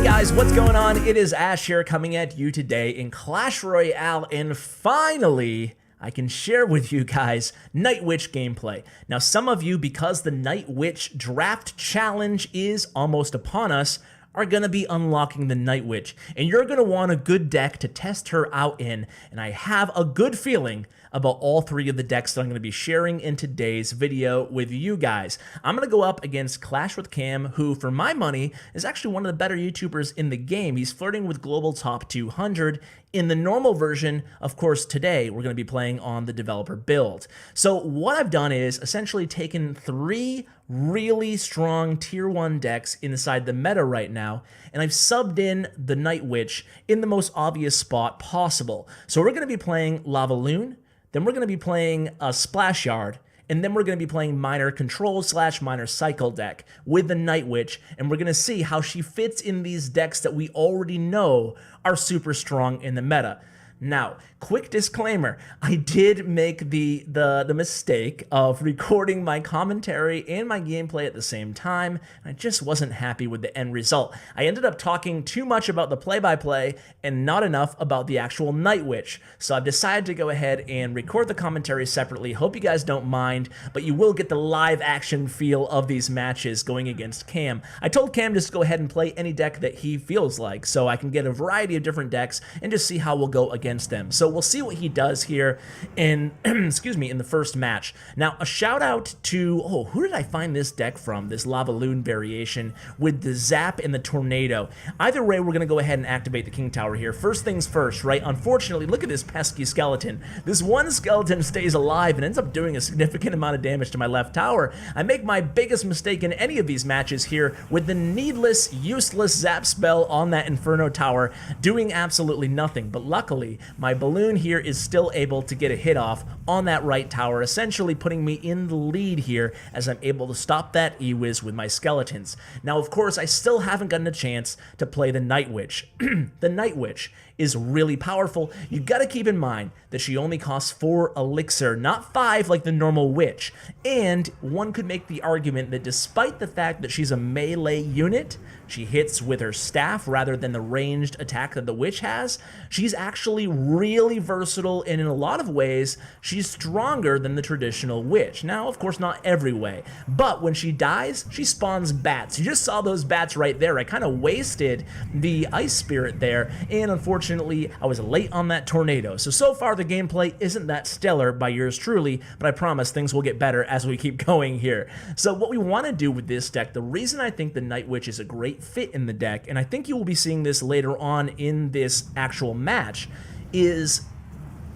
Hey guys, what's going on? It is Ash here coming at you today in Clash Royale, and finally, I can share with you guys Night Witch gameplay. Now, some of you, because the Night Witch draft challenge is almost upon us, are going to be unlocking the Night Witch, and you're going to want a good deck to test her out in, and I have a good feeling about all three of the decks that I'm going to be sharing in today's video with you guys. I'm going to go up against Clash with Cam, who, for my money, is actually one of the better YouTubers in the game. He's flirting with Global Top 200. In the normal version, of course, today we're going to be playing on the developer build. So what I've done is essentially taken three really strong tier 1 decks inside the meta right now, and I've subbed in the Night Witch in the most obvious spot possible. So we're going to be playing LavaLoon, then we're going to be playing a Splashyard, and then we're going to be playing Minor Control / Minor Cycle deck with the Night Witch, and we're going to see how she fits in these decks that we already know are super strong in the meta. Now, quick disclaimer, I did make the mistake of recording my commentary and my gameplay at the same time, and I just wasn't happy with the end result. I ended up talking too much about the play-by-play and not enough about the actual Night Witch, so I've decided to go ahead and record the commentary separately. Hope you guys don't mind, but you will get the live action feel of these matches going against Cam. I told Cam just to go ahead and play any deck that he feels like, so I can get a variety of different decks and just see how we'll go against them. So we'll see what he does here in excuse me, in the first match. Now, a shout out to, who did I find this deck from? This LavaLoon variation with the Zap and the Tornado. Either way, we're going to go ahead and activate the King Tower here. First things first, right? Unfortunately, look at this pesky skeleton. This one skeleton stays alive and ends up doing a significant amount of damage to my left tower. I make my biggest mistake in any of these matches here with the needless, useless Zap spell on that Inferno Tower doing absolutely nothing. But luckily, my balloon here is still able to get a hit off on that right tower, essentially putting me in the lead here as I'm able to stop that E-Wiz with my skeletons. Now, of course, I still haven't gotten a chance to play the Night Witch. The Night Witch is really powerful. You gotta keep in mind that she only costs 4 elixir, not 5 like the normal witch. And one could make the argument that despite the fact that she's a melee unit, she hits with her staff rather than the ranged attack that the witch has, she's actually really versatile, and in a lot of ways, she's stronger than the traditional witch. Now, of course, not every way, but when she dies, she spawns bats. You just saw those bats right there. I kind of wasted the Ice Spirit there, and unfortunately, I was late on that Tornado. So far, the gameplay isn't that stellar by yours truly, but I promise things will get better as we keep going here. So what we want to do with this deck, the reason I think the Night Witch is a great fit in the deck, and I think you will be seeing this later on in this actual match, is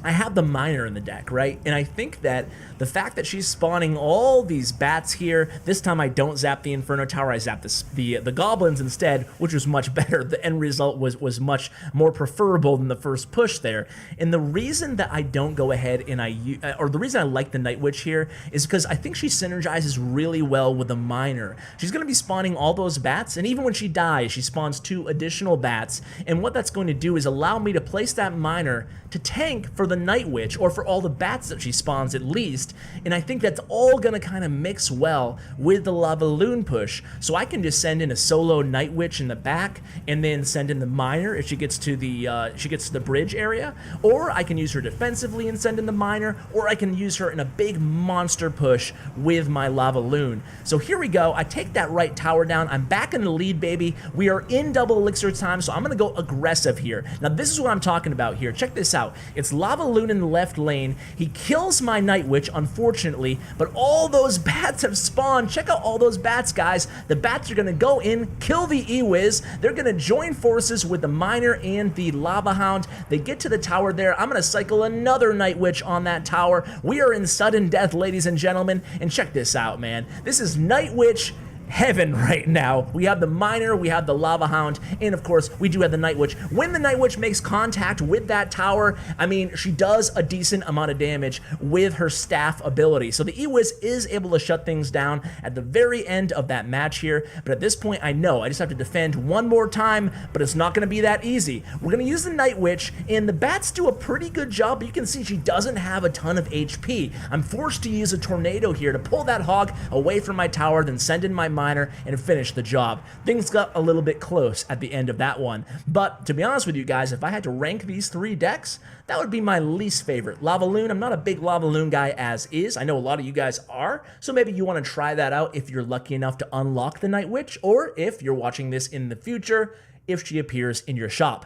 I have the Miner in the deck, right? And I think that the fact that she's spawning all these bats here, this time I don't zap the Inferno Tower, I zap the Goblins instead, which was much better. The end result was much more preferable than the first push there. And the reason that I don't go ahead and the reason I like the Night Witch here is because I think she synergizes really well with the Miner. She's going to be spawning all those bats, and even when she dies, she spawns 2 additional bats. And what that's going to do is allow me to place that Miner to tank for the Night Witch, or for all the bats that she spawns at least, and I think that's all gonna kind of mix well with the LavaLoon push, so I can just send in a solo Night Witch in the back, and then send in the Miner if she gets to the bridge area, or I can use her defensively and send in the Miner, or I can use her in a big monster push with my LavaLoon. So here we go, I take that right tower down, I'm back in the lead, baby. We are in double elixir time, so I'm gonna go aggressive here. Now this is what I'm talking about here, check this out. It's LavaLoon in the left lane. He kills my Night Witch, unfortunately, but all those bats have spawned. Check out all those bats, guys. The bats are gonna go in, kill the E-Wiz. They're gonna join forces with the Miner and the Lava Hound. They get to the tower there. I'm gonna cycle another Night Witch on that tower. We are in sudden death, ladies and gentlemen, and check this out, man. This is Night Witch heaven right now. We have the Miner, we have the Lava Hound, and of course, we do have the Night Witch. When the Night Witch makes contact with that tower, I mean, she does a decent amount of damage with her staff ability. So the E-Wiz is able to shut things down at the very end of that match here, but at this point, I know I just have to defend one more time, but it's not going to be that easy. We're going to use the Night Witch, and the bats do a pretty good job, but you can see she doesn't have a ton of HP. I'm forced to use a Tornado here to pull that hog away from my tower, then send in my Miner and finish the job. Things got a little bit close at the end of that one. But to be honest with you guys, if I had to rank these 3 decks, that would be my least favorite. LavaLoon, I'm not a big LavaLoon guy as is. I know a lot of you guys are, so maybe you want to try that out if you're lucky enough to unlock the Night Witch, or if you're watching this in the future, if she appears in your shop.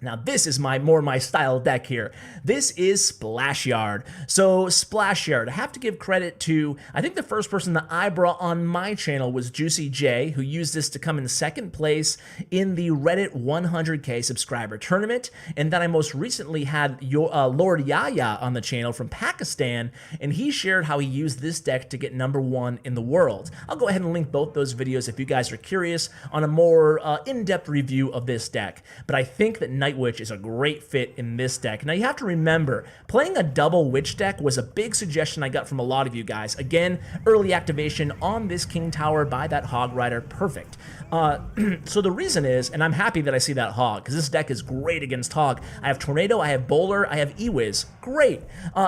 Now this is more my style deck here. This is Splashyard. So Splashyard, I have to give credit to, I think the first person that I brought on my channel was Juicy J, who used this to come in second place in the Reddit 100K subscriber tournament. And then I most recently had Lord Yaya on the channel from Pakistan, and he shared how he used this deck to get #1 in the world. I'll go ahead and link both those videos if you guys are curious on a more in-depth review of this deck. But I think that Night Witch is a great fit in this deck. Now you have to remember, playing a double Witch deck was a big suggestion I got from a lot of you guys. Again, early activation on this King Tower by that Hog Rider, perfect. So the reason is, and I'm happy that I see that Hog, because this deck is great against Hog. I have Tornado, I have Bowler, I have Ewiz, great.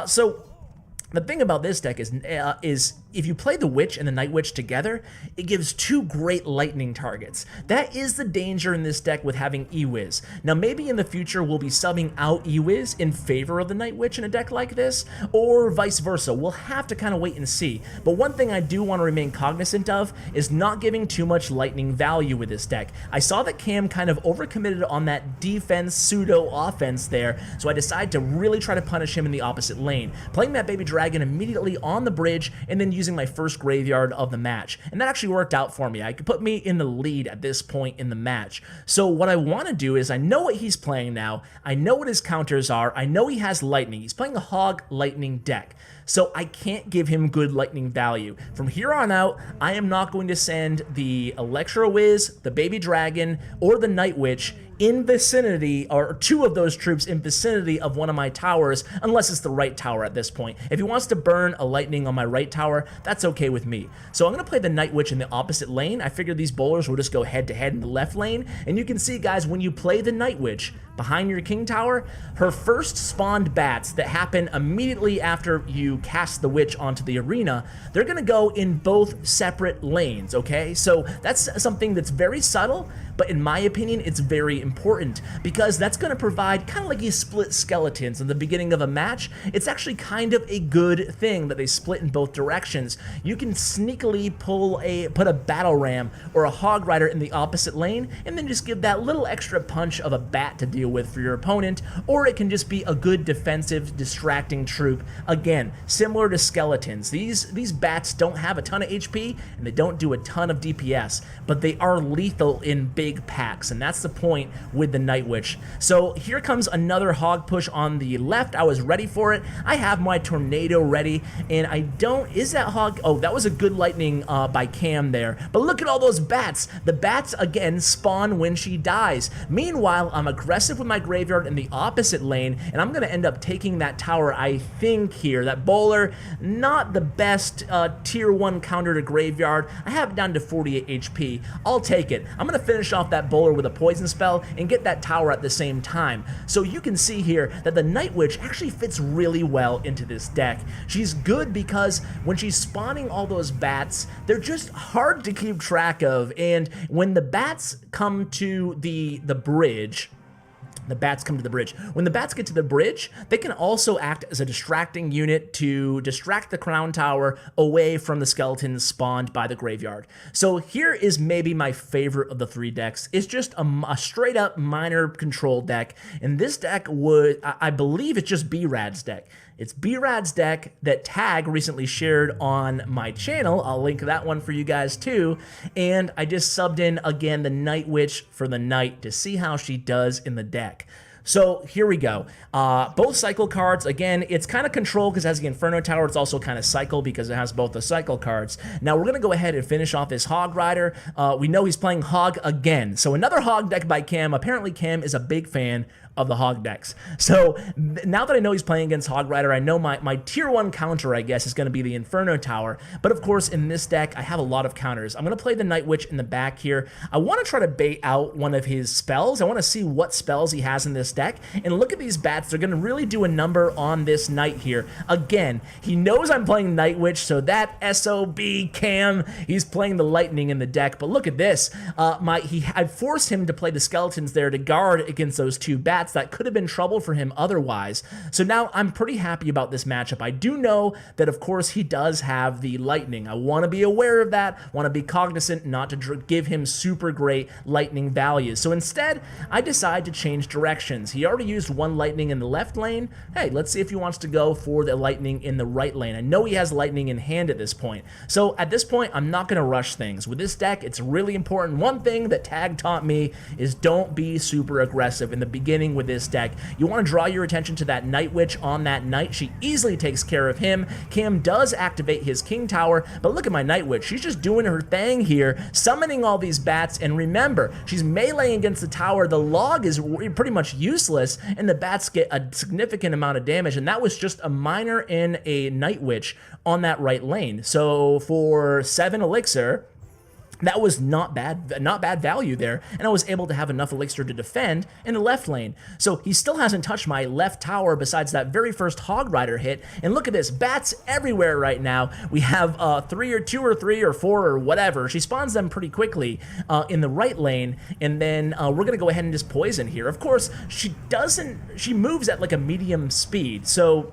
So the thing about this deck is if you play the Witch and the Night Witch together, it gives 2 great lightning targets. That is the danger in this deck with having Ewiz. Now maybe in the future we'll be subbing out Ewiz in favor of the Night Witch in a deck like this, or vice versa. We'll have to kind of wait and see. But one thing I do want to remain cognizant of is not giving too much lightning value with this deck. I saw that Cam kind of overcommitted on that defense pseudo offense there, so I decided to really try to punish him in the opposite lane, playing that Baby Dragon immediately on the bridge and then using my first graveyard of the match. And that actually worked out for me. I could put me in the lead at this point in the match. So what I want to do is, I know what he's playing now. I know what his counters are. I know he has lightning. He's playing a Hog lightning deck. So I can't give him good lightning value. From here on out, I am not going to send the Electro-Wiz, the Baby Dragon, or the Night Witch in vicinity, or 2 of those troops in vicinity of one of my towers, unless it's the right tower at this point. If he wants to burn a lightning on my right tower, that's okay with me. So I'm going to play the Night Witch in the opposite lane. I figured these bowlers will just go head to head in the left lane, and you can see, guys, when you play the Night Witch behind your King Tower, her first spawned bats that happen immediately after you cast the Witch onto the arena, they're going to go in both separate lanes, okay? So that's something that's very subtle, but in my opinion, it's very important, because that's going to provide kind of like you split skeletons in the beginning of a match. It's actually kind of a good thing that they split in both directions. You can sneakily put a battle ram or a Hog Rider in the opposite lane, and then just give that little extra punch of a bat to deal with for your opponent, or it can just be a good defensive distracting troop. Again, similar to skeletons, these bats don't have a ton of HP and they don't do a ton of DPS, but they are lethal in big packs, and that's the point with the Night Witch. So here comes another Hog push on the left. I was ready for it. I have my Tornado ready, and I don't, is that Hog? Oh, that was a good lightning by Cam there, but look at all those bats. The bats again spawn when she dies. Meanwhile, I'm aggressive with my graveyard in the opposite lane, and I'm gonna end up taking that tower, I think here. That Bowler, not the best tier 1 counter to graveyard. I have it down to 48 HP. I'll take it. I'm gonna finish off that Bowler with a poison spell and get that tower at the same time. So you can see here that the Night Witch actually fits really well into this deck. She's good because when she's spawning all those bats, they're just hard to keep track of, and when the bats come to the bridge, the bats come to the bridge. When the bats get to the bridge, they can also act as a distracting unit to distract the crown tower away from the skeletons spawned by the graveyard. So here is maybe my favorite of the 3 decks. It's just a straight up miner control deck, and this deck would, I believe it's just Rads Deck. It's Rads Deck that Tag recently shared on my channel. I'll link that one for you guys too. And I just subbed in again the Night Witch for the night to see how she does in the deck. So here we go. Both cycle cards, again, it's kind of control because it has the Inferno Tower. It's also kind of cycle because it has both the cycle cards. Now we're going to go ahead and finish off this Hog Rider. We know he's playing Hog again. So another Hog deck by Cam. Apparently Cam is a big fan of the Hog decks. So now that I know he's playing against Hog Rider, I know my tier 1 counter, I guess, is going to be the Inferno Tower. But of course, in this deck, I have a lot of counters. I'm going to play the Night Witch in the back here. I want to try to bait out one of his spells. I want to see what spells he has in this deck. And look at these bats. They're going to really do a number on this Knight here. Again, he knows I'm playing Night Witch, so that SOB Cam, he's playing the Lightning in the deck. But look at this. I forced him to play the Skeletons there to guard against those 2 bats. That could have been trouble for him otherwise. So now I'm pretty happy about this matchup. I do know that, of course, he does have the Lightning. I want to be aware of that, want to be cognizant not to give him super great Lightning values. So instead, I decide to change directions. He already used 1 Lightning in the left lane. Hey, let's see if he wants to go for the Lightning in the right lane. I know he has Lightning in hand at this point. So at this point, I'm not going to rush things. With this deck, it's really important. One thing that Tag taught me is don't be super aggressive in the beginning with this deck. You want to draw your attention to that Night Witch on that Knight. She easily takes care of him. Cam does activate his King Tower, but look at my Night Witch. She's just doing her thing here, summoning all these bats, and remember, she's meleeing against the tower. The log is pretty much useless, and the bats get a significant amount of damage, and that was just a miner and a Night Witch on that right lane. So for 7 elixir, that was not bad value there, and I was able to have enough elixir to defend in the left lane. So he still hasn't touched my left tower besides that very first Hog Rider hit, and look at this, bats everywhere right now. We have 2 or 3 or 4 or whatever. She spawns them pretty quickly in the right lane, and then we're gonna go ahead and just poison here. Of course, she moves at like a medium speed, so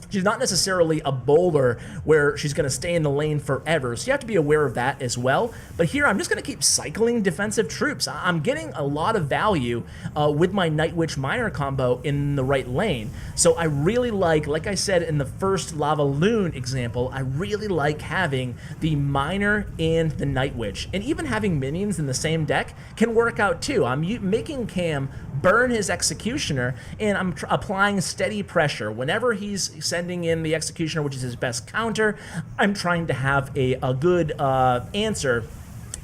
she's not necessarily a bowler where she's going to stay in the lane forever, so you have to be aware of that as well. But here, I'm just going to keep cycling defensive troops. I'm getting a lot of value with my Night Witch Miner combo in the right lane. So I really like I said in the first LavaLoon example, I really like having the Miner and the Night Witch. And even having minions in the same deck can work out too. I'm making Cam burn his Executioner, and I'm applying steady pressure. Whenever he's sending in the Executioner, which is his best counter, I'm trying to have a good answer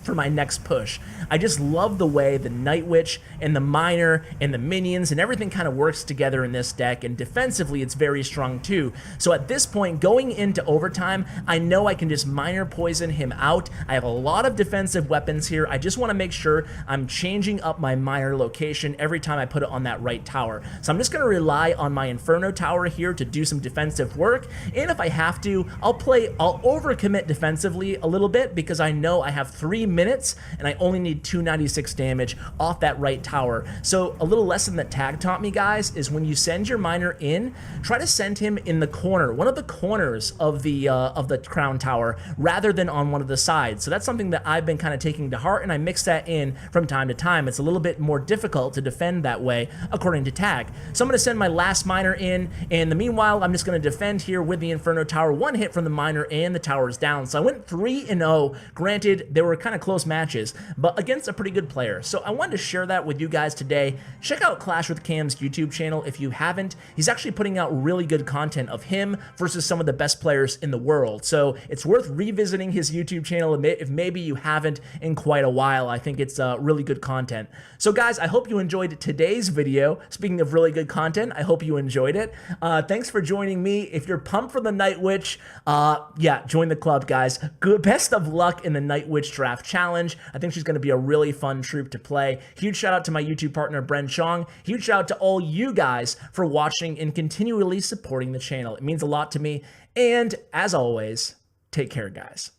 for my next push. I just love the way the Night Witch and the Miner and the minions and everything kind of works together in this deck, and defensively it's very strong too. So at this point, going into overtime, I know I can just Miner poison him out. I have a lot of defensive weapons here. I just want to make sure I'm changing up my Miner location every time I put it on that right tower. So I'm just going to rely on my Inferno Tower here to do some defensive work, and if I have to, I'll overcommit defensively a little bit because I know I have 3 minutes and I only need 296 damage off that right tower. So a little lesson that Tag taught me, guys, is when you send your Miner in, try to send him in the corner, one of the corners of the crown tower, rather than on one of the sides. So that's something that I've been kind of taking to heart, and I mix that in from time to time. It's a little bit more difficult to defend that way, according to Tag. So I'm going to send my last Miner in, and meanwhile, I'm just going to defend here with the Inferno Tower. 1 hit from the Miner, and the tower is down. So I went 3-0. Granted, they were kind of close matches, but against a pretty good player. So I wanted to share that with you guys today. Check out Clash with Cam's YouTube channel if you haven't. He's actually putting out really good content of him versus some of the best players in the world. So it's worth revisiting his YouTube channel if maybe you haven't in quite a while. I think it's really good content. So guys, I hope you enjoyed today's video. Speaking of really good content, I hope you enjoyed it. Thanks for joining me. If you're pumped for the Night Witch, yeah, join the club, guys. Best of luck in the Night Witch Draft Challenge. I think she's going to be a really fun troop to play. Huge shout out to my YouTube partner, Bren Chong. Huge shout out to all you guys for watching and continually supporting the channel. It means a lot to me. And as always, take care, guys.